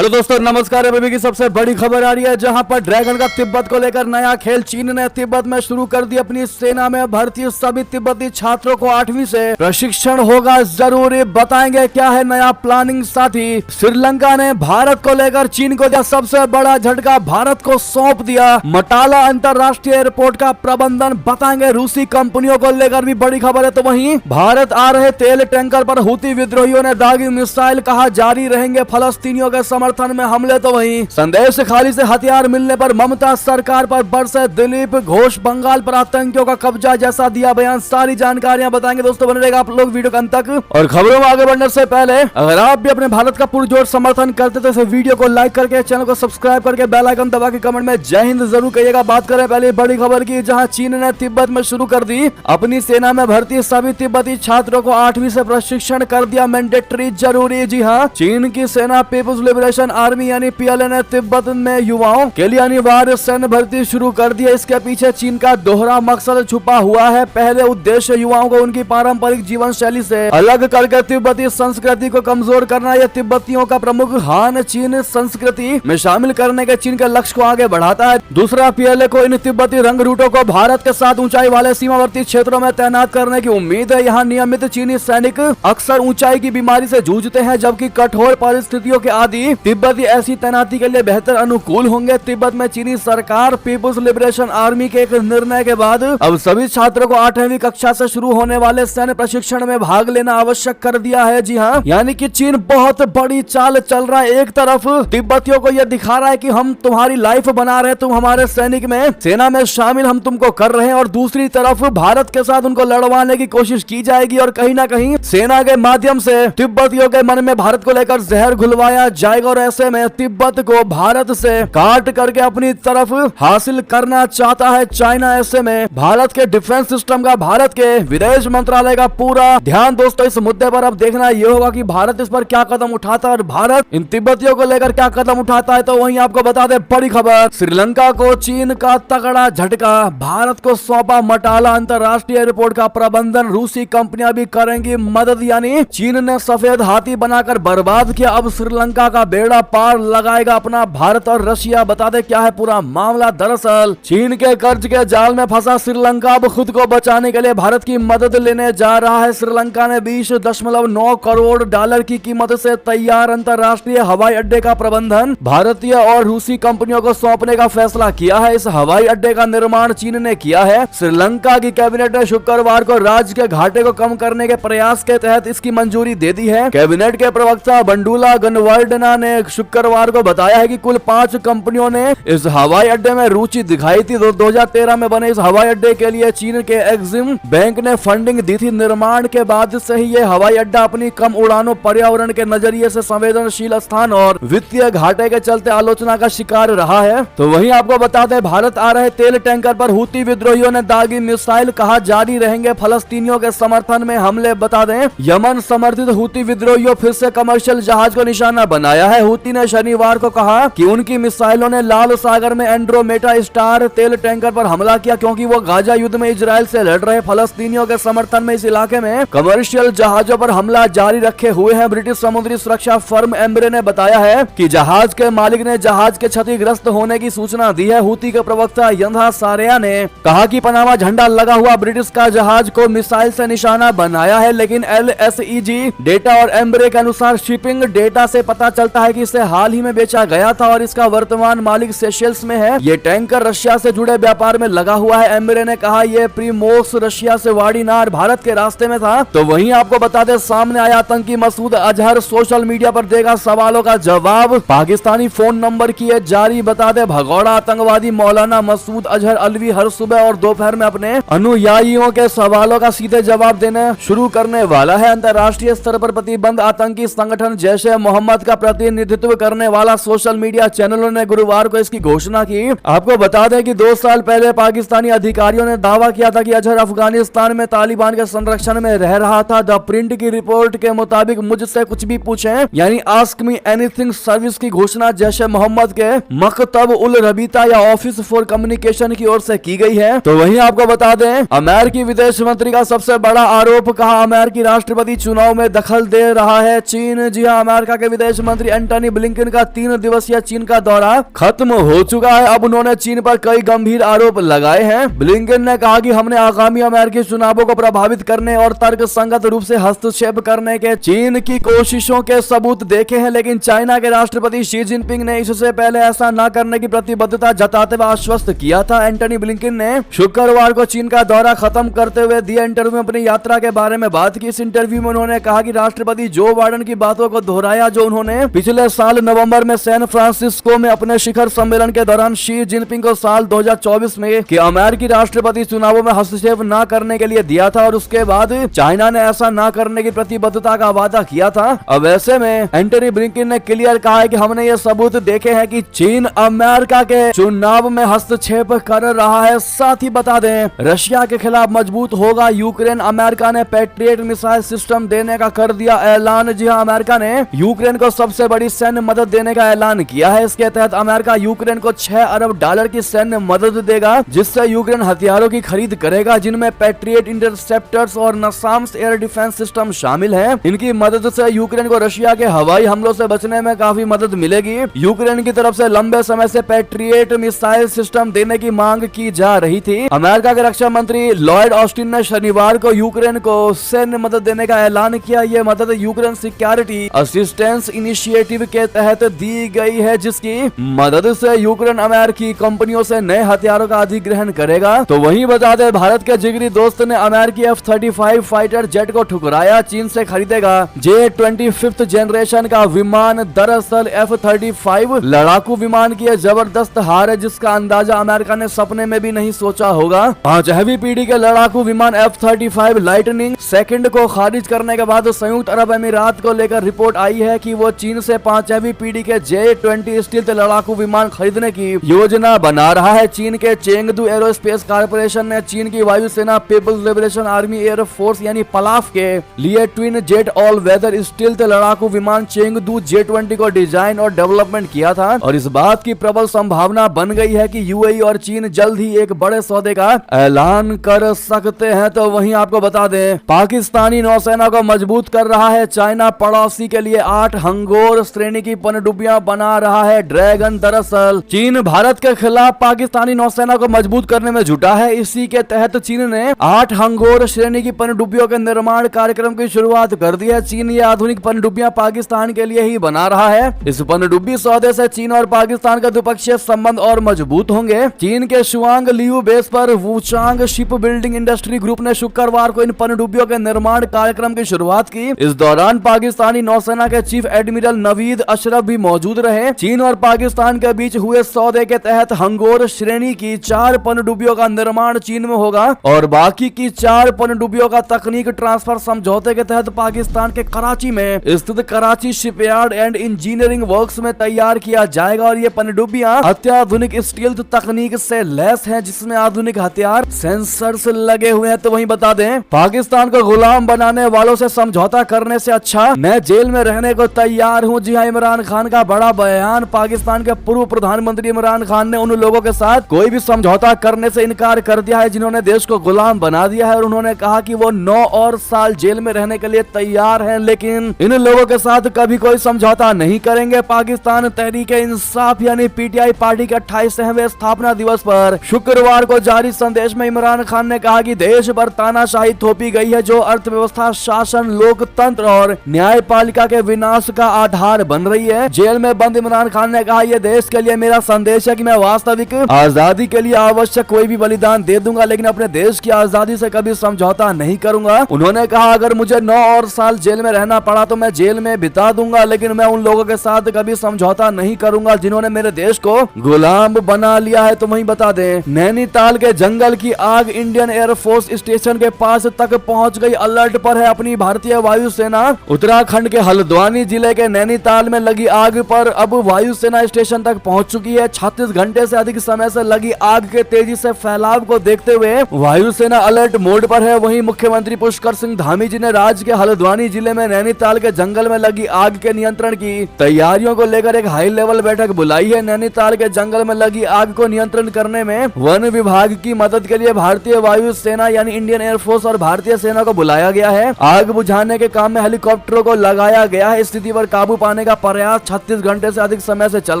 Hello दोस्तों, नमस्कार। अभी की सबसे बड़ी खबर आ रही है, जहां पर ड्रैगन का तिब्बत को लेकर नया खेल। चीन ने तिब्बत में शुरू कर दी अपनी सेना में भर्ती। सभी तिब्बती छात्रों को 8वीं से प्रशिक्षण होगा। जरूरी बताएंगे क्या है नया प्लानिंग। साथ ही श्रीलंका ने भारत को लेकर चीन को दिया सबसे बड़ा झटका, भारत को सौंप दिया मटाला अंतरराष्ट्रीय एयरपोर्ट का प्रबंधन। बताएंगे रूसी कंपनियों को लेकर भी बड़ी खबर है। तो वहीं भारत आ रहे तेल टैंकर पर हुती विद्रोहियों ने दागी मिसाइल, कहा जारी रहेंगे फलस्तीनियों के समर्थन में हमले। तो वहीं संदेश खाली से हथियार मिलने पर ममता सरकार पर बरसे दिलीप घोष। बंगाल पर आतंकियों का कब्जा जैसा दिया बयान। सारी जानकारियां बताएंगे दोस्तों, बने रहेगा आप लोग वीडियो के अंत तक। और खबरों में आगे बढ़ने से पहले अगर आप भी अपने भारत का पुरजोर समर्थन करते तो इस वीडियो को लाइक करके, चैनल को सब्सक्राइब करके, बेल आइकन दबा के कमेंट में जय हिंद जरूर कहिएगा। बात करें पहले बड़ी खबर की, जहां चीन ने तिब्बत में शुरू कर दी अपनी सेना में भर्ती। सभी तिब्बती छात्रों को 8वीं से प्रशिक्षण कर दिया मैंडेटरी, जरूरी। जी हाँ, चीन की सेना पीपुल्स लिबरेशन आर्मी यानी पीएलए ने तिब्बत में युवाओं के लिए अनिवार्य सैन्य भर्ती शुरू कर दी है। इसके पीछे चीन का दोहरा मकसद छुपा हुआ है। पहले उद्देश्य युवाओं को उनकी पारंपरिक जीवन शैली से अलग करके तिब्बती संस्कृति को कमजोर करना। यह तिब्बतियों का प्रमुख हान चीन संस्कृति में शामिल करने के चीन के लक्ष्य को आगे बढ़ाता है। दूसरा, पीएलए को इन तिब्बती रंग रूटों को भारत के साथ ऊंचाई वाले सीमावर्ती क्षेत्रों में तैनात करने की उम्मीद है। यहाँ नियमित चीनी सैनिक अक्सर ऊंचाई की बीमारी से जूझते हैं, जबकि कठोर परिस्थितियों के आदि तिब्बती ऐसी तैनाती के लिए बेहतर अनुकूल होंगे। तिब्बत में चीनी सरकार पीपुल्स लिबरेशन आर्मी के एक निर्णय के बाद अब सभी छात्रों को 8वीं कक्षा से शुरू होने वाले सैन्य प्रशिक्षण में भाग लेना आवश्यक कर दिया है। जी हाँ, यानी कि चीन बहुत बड़ी चाल चल रहा है। एक तरफ तिब्बतियों को यह दिखा रहा है कि हम तुम्हारी लाइफ बना रहे हैं, तुम हमारे सैनिक में सेना में शामिल हम तुमको कर रहे हैं, और दूसरी तरफ भारत के साथ उनको लड़वाने की कोशिश की जाएगी और कहीं ना कहीं सेना के माध्यम से तिब्बतियों के मन में भारत को लेकर जहर घुलवाया जाएगा। और ऐसे में तिब्बत को भारत से काट करके अपनी तरफ हासिल करना चाहता है चाइना। ऐसे में भारत के डिफेंस सिस्टम का, भारत के विदेश मंत्रालय का पूरा ध्यान दोस्तों इस मुद्दे पर अब देखना ये होगा कि भारत इस पर क्या कदम उठाता है और भारत इन तिब्बतियों को लेकर क्या कदम उठाता है। तो वहीं आपको बता दें बड़ी खबर, श्रीलंका को चीन का तगड़ा झटका, भारत को सौंपा मटाला अंतरराष्ट्रीय एयरपोर्ट का प्रबंधन। रूसी कंपनियां भी करेंगी मदद, यानी चीन ने सफेद हाथी बनाकर बर्बाद किया, अब श्रीलंका का बेड़ा पार लगाएगा अपना भारत और रशिया। बता दे क्या है पूरा मामला। दरअसल चीन के कर्ज के जाल में फंसा श्रीलंका अब खुद को बचाने के लिए भारत की मदद लेने जा रहा है। श्रीलंका ने 20.9 करोड़ डॉलर की कीमत से तैयार अंतरराष्ट्रीय हवाई अड्डे का प्रबंधन भारतीय और रूसी कंपनियों को सौंपने का फैसला किया है। इस हवाई अड्डे का निर्माण चीन ने किया है। श्रीलंका की कैबिनेट ने शुक्रवार को राज्य के घाटे को कम करने के प्रयास के तहत इसकी मंजूरी दे दी है। कैबिनेट के प्रवक्ता बंडूला गनवर्धना ने शुक्रवार को बताया है कि कुल 5 कंपनियों ने इस हवाई अड्डे में रुचि दिखाई थी। 2013 में बने इस हवाई अड्डे के लिए चीन के एक्सिम बैंक ने फंडिंग दी थी। निर्माण के बाद से ही ये हवाई अड्डा अपनी कम उड़ानों, पर्यावरण के नजरिए से संवेदनशील स्थान और वित्तीय घाटे के चलते आलोचना का शिकार रहा है। तो वहीं आपको बता दें, भारत आ रहे तेल टैंकर पर हुती विद्रोहियों ने दागी मिसाइल, कहा जारी रहेंगे फलस्तीनियों के समर्थन में हमले। बता दें, यमन समर्थित हुती विद्रोहियों फिर से कमर्शियल जहाज को निशाना बनाया है। हुती ने शनिवार को कहा कि उनकी मिसाइलों ने लाल सागर में एंड्रोमेटा स्टार तेल टैंकर पर हमला किया, क्योंकि वो गाजा युद्ध में इजराइल से लड़ रहे फलस्तीनियों के समर्थन में इस इलाके में कमर्शियल जहाजों पर हमला जारी रखे हुए हैं। ब्रिटिश समुद्री सुरक्षा फर्म एम्ब्रे ने बताया है कि जहाज के मालिक ने जहाज के क्षतिग्रस्त होने की सूचना दी है। हुती के प्रवक्ता यंधा सारिया ने कहा कि पनामा झंडा लगा हुआ ब्रिटिश का जहाज को मिसाइल से निशाना बनाया है, लेकिन LSEG डेटा और एम्ब्रे के अनुसार शिपिंग डेटा से पता चलता है कि इसे हाल ही में बेचा गया था और इसका वर्तमान मालिक सेशेल्स में है। ये टैंकर रशिया से जुड़े व्यापार में लगा हुआ है। एम्ब्रे ने कहा ये प्रीमोक्स रशिया से वाड़ीनार भारत के रास्ते में था। तो वहीं आपको बता दें, सामने आया आतंकी मसूद अजहर सोशल मीडिया पर देगा सवालों का जवाब। पाकिस्तानी फोन नंबर किए जारी। बता दें, भगोड़ा आतंकवादी मौलाना मसूद अजहर अलवी हर सुबह और दोपहर में अपने अनुयायियों के सवालों का सीधे जवाब देने शुरू करने वाला है। अंतर्राष्ट्रीय स्तर पर प्रतिबंध आतंकी संगठन जैशे मोहम्मद का प्रतिनिधित्व करने वाला सोशल मीडिया चैनलों ने गुरुवार को इसकी घोषणा की। आपको बता दें कि 2 साल पहले पाकिस्तानी अधिकारियों ने दावा किया था कि अजहर अफगानिस्तान में तालिबान के संरक्षण में रह रहा था। द प्रिंट की रिपोर्ट के मुताबिक मुझसे कुछ भी पूछें यानी आस्क मी एनीथिंग सर्विस की घोषणा जैशे मोहम्मद के मकतब उल रबीता या ऑफिस फॉर कम्युनिकेशन की ओर से की गई है। तो वहीं आपको बता दें, अमेरिकी विदेश मंत्री का सबसे बड़ा आरोप, कहा अमेरिकी राष्ट्रपति चुनाव में दखल दे रहा है चीन। जी हां, अमेरिका के विदेश मंत्री एंटनी ब्लिंकन का 3 दिवसीय चीन का दौरा खत्म हो चुका है। अब उन्होंने चीन पर कई गंभीर आरोप लगाए हैं। ब्लिंकन ने कहा कि हमने आगामी अमेरिकी चुनावों को प्रभावित करने और तर्कसंगत रूप से हस्तक्षेप करने के चीन की कोशिशों के सबूत देखे हैं, लेकिन चाइना के राष्ट्रपति शी जिनपिंग ने इससे पहले ऐसा न करने की प्रतिबद्धता जताते हुए आश्वस्त किया था। एंटनी ब्लिंकन ने शुक्रवार को चीन का दौरा खत्म करते हुए दिए इंटरव्यू में अपनी यात्रा के बारे में बात की। इस इंटरव्यू में उन्होंने कहा कि राष्ट्रपति जो बाइडेन की बातों को दोहराया जो उन्होंने पिछले साल नवंबर में सैन फ्रांसिस्को में अपने शिखर सम्मेलन के दौरान शी जिनपिंग को साल 2024 में कि अमेरिकी राष्ट्रपति चुनावों में हस्तक्षेप न करने के लिए दिया था और उसके बाद चाइना ने ऐसा न करने की प्रतिबद्धता का वादा किया था। अब ऐसे में एंटनी ब्लिंकन ने क्लियर कहा है कि हमने ये सबूत देखे हैं कि चीन अमेरिका के चुनाव में हस्तक्षेप कर रहा है। साथ ही बता दें, रशिया के खिलाफ मजबूत होगा यूक्रेन। अमेरिका ने पैट्रियट मिसाइल सिस्टम देने का कर दिया ऐलान। जी हां, अमेरिका ने यूक्रेन को सबसे बड़ी सैन्य मदद देने का ऐलान किया है। इसके तहत अमेरिका यूक्रेन को $6 अरब की सैन्य मदद देगा, जिससे यूक्रेन हथियारों की खरीद करेगा, जिनमें पैट्रियट इंटरसेप्टर्स और नसाम्स एयर डिफेंस सिस्टम शामिल है। इनकी मदद से यूक्रेन को रशिया के हवाई हमलों से बचने में काफी मदद मिलेगी। यूक्रेन की तरफ से लंबे समय से पैट्रियट मिसाइल सिस्टम देने की मांग की जा रही थी। अमेरिका के रक्षा मंत्री लॉयड ऑस्टिन ने शनिवार को यूक्रेन को सैन्य मदद देने का ऐलान किया। यह मदद यूक्रेन सिक्योरिटी असिस्टेंस इनिशिएटिव के तहत दी गई है, जिसकी मदद से यूक्रेन अमेरिकी कंपनियों से नए हथियारों का अधिग्रहण करेगा। तो वहीं बता दें, भारत के जिगरी दोस्त ने अमेरिकी F-35 फाइटर जेट को ठुकराया। चीन से खरीदेगा J-25 जनरेशन का विमान। दरअसल F-35 लड़ाकू विमान की जबरदस्त हार है, जिसका अंदाजा अमेरिका ने सपने में भी नहीं सोचा होगा। 5वीं पीढ़ी के लड़ाकू विमान F-35 लाइटनिंग सेकंड को खारिज करने के बाद संयुक्त अरब अमीरात को लेकर रिपोर्ट आई है कि वो चीन से 5वीं पीढ़ी के J-20 स्टील्थ लड़ाकू विमान खरीदने की योजना बना रहा है। चीन के चेंगदू एरोस्पेस कॉर्पोरेशन ने चीन की वायुसेना People's Liberation Army Air Force यानी पलाफ के लिए twin jet all weather stealth लड़ाकू विमान चेंगदू J-20 को डिजाइन और डेवलपमेंट किया था और इस बात की प्रबल संभावना बन गई है कि यूएई और चीन जल्द ही एक बड़े सौदे का ऐलान कर सकते हैं। तो वहीं आपको बता दें, पाकिस्तानी नौसेना को मजबूत कर रहा है चाइना। पड़ोसी के लिए 8 हंगोर श्रेणी की पनडुब्बियां बना रहा है ड्रैगन। दरअसल चीन भारत के खिलाफ पाकिस्तानी नौसेना को मजबूत करने में जुटा है। इसी के तहत चीन ने 8 हंगोर श्रेणी की पनडुब्बियों के निर्माण कार्यक्रम की शुरुआत कर दी है। चीन ये आधुनिक पनडुब्बियां पाकिस्तान के लिए ही बना रहा है। इस पनडुब्बी सौदे से चीन और पाकिस्तान का द्विपक्षीय संबंध और मजबूत होंगे। चीन के शुआंग लियू बेस पर Wuchang ship building industry group ने शुक्रवार को इन पनडुब्बियों के निर्माण कार्यक्रम की शुरुआत की। इस दौरान पाकिस्तानी नौसेना के चीफ एडमिरल नवीद अशरफ भी मौजूद रहे। चीन और पाकिस्तान के बीच हुए सौदे के तहत हंगोर श्रेणी की 4 पनडुब्बियों का निर्माण चीन में होगा और बाकी की 4 पनडुब्बियों का तकनीक ट्रांसफर समझौते के तहत पाकिस्तान के कराची में स्थित Karachi shipyard and engineering works में तैयार किया जाएगा। और ये पनडुब्बियां अत्याधुनिक स्टील्थ तकनीक से लैस हैं, जिसमें आधुनिक हथियार सेंसर्स लगे हुए हैं। तो वहीं बता दें, पाकिस्तान को गुलाम बनाने वालों से समझौता करने से अच्छा मैं जेल में रहने को तैयार हूं। जी हां, इमरान खान का बड़ा बयान। पाकिस्तान के पूर्व प्रधानमंत्री इमरान खान ने उन लोगों के साथ कोई भी समझौता करने से इनकार कर दिया है जिन्होंने देश को गुलाम बना दिया है और उन्होंने कहा कि वो 9 और साल जेल में रहने के लिए तैयार हैं, लेकिन इन लोगों के साथ कभी कोई समझौता नहीं करेंगे। पाकिस्तान तहरीक इंसाफ यानी पीटीआई पार्टी के 28वें स्थापना दिवस पर शुक्रवार को जारी संदेश में इमरान खान ने कहा कि देश पर तानाशाही थोपी गई है, जो अर्थव्यवस्था, शासन, लोकतंत्र और न्यायपालिका के विनाश का आधार बन रही है। जेल में बंद इमरान खान ने कहा, यह देश के लिए मेरा संदेश है कि मैं वास्तविक आजादी के लिए आवश्यक कोई भी बलिदान दे दूंगा, लेकिन अपने देश की आजादी से कभी समझौता नहीं करूंगा। उन्होंने कहा, अगर मुझे 9 और साल जेल में रहना पड़ा तो मैं जेल में बिता दूंगा, लेकिन मैं उन लोगों के साथ कभी समझौता नहीं करूंगा जिन्होंने मेरे देश को गुलाम बना लिया है। तो वहीं बता दें, नैनीताल के जंगल की आग इंडियन एयरफोर्स स्टेशन के पास तक पहुंच गई। अलर्ट पर है अपनी भारतीय वायुसेना। उत्तराखंड के हल्द्वानी जिले के नैनीताल में लगी आग पर अब वायुसेना स्टेशन तक पहुंच चुकी है। 36 घंटे से अधिक समय से लगी आग के तेजी से फैलाव को देखते हुए वायुसेना अलर्ट मोड पर है। वहीं मुख्यमंत्री पुष्कर सिंह धामी जी ने राज्य के हल्द्वानी जिले में नैनीताल के जंगल में लगी आग के नियंत्रण की तैयारियों को लेकर एक हाई लेवल बैठक बुलाई है। नैनीताल के जंगल में लगी आग को नियंत्रण करने में वन विभाग की मदद के लिए भारतीय वायुसेना यानी इंडियन एयरफोर्स और भारतीय सेना को बुलाया गया है। आग बुझाने के काम में हेलीकॉप्टरों को लगाया गया है। स्थिति पर काबू पाने पाने का प्रयास 36 घंटे से अधिक समय से चल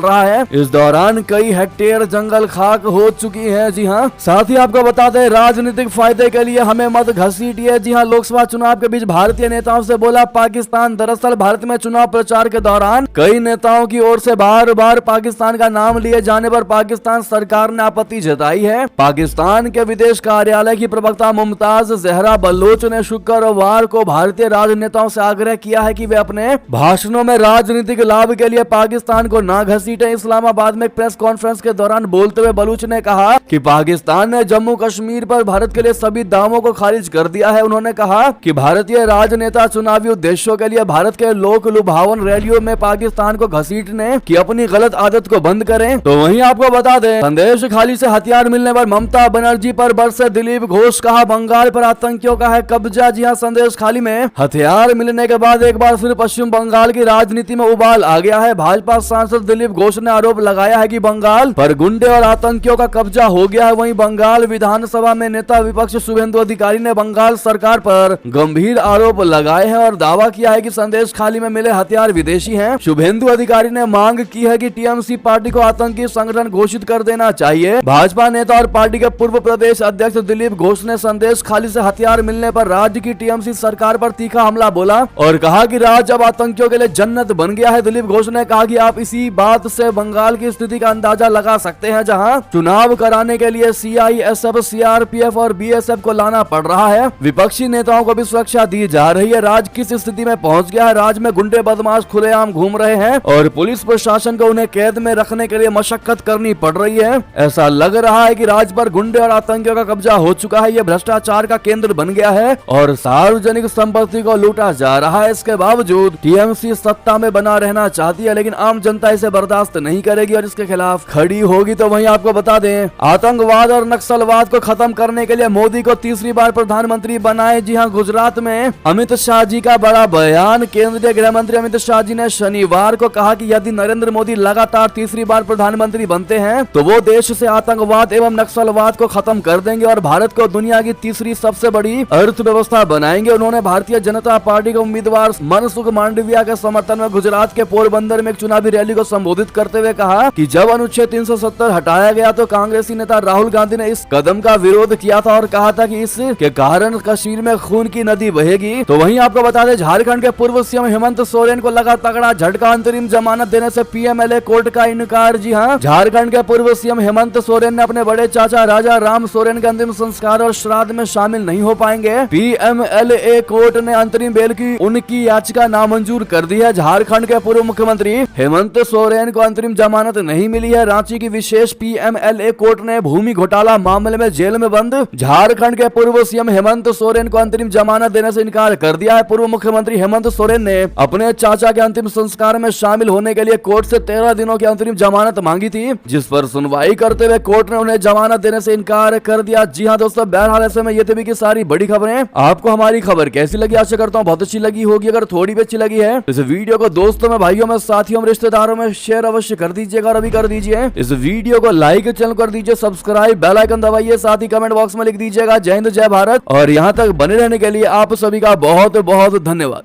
रहा है। इस दौरान कई हेक्टेयर जंगल खाक हो चुकी है। जी हाँ, साथ ही आपको बता दें, राजनीतिक फायदे के लिए हमें मत घसीटिए। जी हाँ, लोकसभा चुनाव के बीच भारतीय नेताओं से बोला पाकिस्तान। दरअसल भारत में चुनाव प्रचार के दौरान कई नेताओं की ओर से बार बार पाकिस्तान का नाम लिए जाने पर पाकिस्तान सरकार ने आपत्ति जताई है। पाकिस्तान के विदेश कार्यालय की प्रवक्ता मुमताज जहरा बलोच ने शुक्रवार को भारतीय राजनेताओं से आग्रह किया है कि वे अपने भाषणों में राजनीतिक लाभ के लिए पाकिस्तान को ना घसीटे। इस्लामाबाद में एक प्रेस कॉन्फ्रेंस के दौरान बोलते हुए बलूच ने कहा कि पाकिस्तान ने जम्मू कश्मीर पर भारत के लिए सभी दावों को खारिज कर दिया है। उन्होंने कहा कि भारतीय राजनेता चुनावी उद्देश्यों के लिए भारत के लोक लुभावन रैलियों में पाकिस्तान को घसीटने की अपनी गलत आदत को बंद करें। तो वहीं आपको बता दें, संदेश खाली से हथियार मिलने पर ममता बनर्जी पर बरसे दिलीप घोष। कहा बंगाल पर आतंकियों का है कब्जा। जी हां, संदेश खाली में हथियार मिलने के बाद एक बार फिर पश्चिम बंगाल की राजनीति में उबाल आ गया है। भाजपा सांसद दिलीप घोष ने आरोप लगाया है कि बंगाल पर गुंडे और आतंकियों का कब्जा हो गया है। वहीं बंगाल विधानसभा में नेता विपक्ष शुभेंदु अधिकारी ने बंगाल सरकार पर गंभीर आरोप लगाए हैं और दावा किया है कि संदेश खाली में मिले हथियार विदेशी हैं। शुभेंदु अधिकारी ने मांग की है कि टीएमसी पार्टी को आतंकी संगठन घोषित कर देना चाहिए। भाजपा नेता और पार्टी के पूर्व प्रदेश अध्यक्ष दिलीप घोष ने संदेश खाली से हथियार मिलने पर राज्य की टीएमसी सरकार पर तीखा हमला बोला और कहा कि राज्य अब आतंकियों के लिए जन्नत बन गया है। दिलीप घोष ने कहा कि आप इसी बात से बंगाल की स्थिति का अंदाजा लगा सकते हैं, जहां चुनाव कराने के लिए सीआईएसएफ, सीआरपीएफ और बीएसएफ को लाना पड़ रहा है। विपक्षी नेताओं को भी सुरक्षा दी जा रही है। राज्य किस स्थिति में पहुंच गया है? राज्य में गुंडे बदमाश खुलेआम घूम रहे हैं और पुलिस प्रशासन को उन्हें कैद में रखने के लिए मशक्कत करनी पड़ रही है। ऐसा लग रहा है कि राज्य पर गुंडे और आतंकियों का कब्जा हो चुका है। यह भ्रष्टाचार का केंद्र बन गया है और सार्वजनिक संपत्ति को लूटा जा रहा है। इसके बावजूद टीएमसी सत्ता में बना रहना चाहती है, लेकिन आम जनता इसे बर्दाश्त नहीं करेगी और इसके खिलाफ खड़ी होगी। तो वहीं आपको बता दें, आतंकवाद और नक्सलवाद को खत्म करने के लिए मोदी को तीसरी बार प्रधानमंत्री बनाए। जी हां, गुजरात में अमित शाह जी का बड़ा बयान। केंद्रीय गृह मंत्री अमित शाह जी ने शनिवार को कहा कि यदि नरेंद्र मोदी लगातार तीसरी बार प्रधानमंत्री बनते हैं तो वो देश से आतंकवाद एवं नक्सलवाद को खत्म कर देंगे और भारत को दुनिया की तीसरी सबसे बड़ी अर्थव्यवस्था बनाएंगे। उन्होंने भारतीय जनता पार्टी के उम्मीदवार मनसुख मांडविया के समर्थन में गुजरात के पोरबंदर में एक चुनावी रैली को संबोधित करते हुए कहा कि जब अनुच्छेद 370 हटाया गया तो कांग्रेसी नेता राहुल गांधी ने इस कदम का विरोध किया था और कहा था कि इसके कारण कश्मीर में खून की नदी बहेगी। तो वहीं आपको बता दें, झारखंड के पूर्व सीएम हेमंत सोरेन को लगा तगड़ा झटका। अंतरिम जमानत देने से पीएमएलए कोर्ट का इनकार। जी हां, झारखंड के पूर्व सीएम हेमंत सोरेन ने अपने बड़े चाचा राजा राम सोरेन के अंतिम संस्कार और श्राद्ध में शामिल नहीं हो पाएंगे। पीएमएलए कोर्ट ने अंतरिम बेल की उनकी याचिका नामंजूर कर दी है। झारखंड के पूर्व मुख्यमंत्री हेमंत सोरेन को अंतरिम जमानत नहीं मिली है। रांची की विशेष पीएमएलए कोर्ट ने भूमि घोटाला मामले में जेल में बंद झारखंड के पूर्व सीएम हेमंत सोरेन को अंतरिम जमानत देने से इनकार कर दिया है। पूर्व मुख्यमंत्री हेमंत सोरेन ने अपने चाचा के अंतिम संस्कार में शामिल होने के लिए कोर्ट से 13 दिनों की अंतरिम जमानत मांगी थी, जिस पर सुनवाई करते हुए कोर्ट ने उन्हें जमानत देने से इनकार कर दिया। जी हां दोस्तों, बहरहाल ऐसे में ये थी की सारी बड़ी खबरें। आपको हमारी खबर कैसी लगी? आशा करता हूँ बहुत अच्छी लगी होगी। अगर थोड़ी भी अच्छी लगी है तो इस वीडियो को दोस्तों में, भाइयों में, साथियों में, रिश्तेदारों में शेयर अवश्य कर दीजिएगा और अभी कर दीजिए इस वीडियो को लाइक, चैनल कर दीजिए सब्सक्राइब, बेल आइकन दबाइए, साथ ही कमेंट बॉक्स में लिख दीजिएगा जय हिंद जय भारत। और यहाँ तक बने रहने के लिए आप सभी का बहुत बहुत धन्यवाद।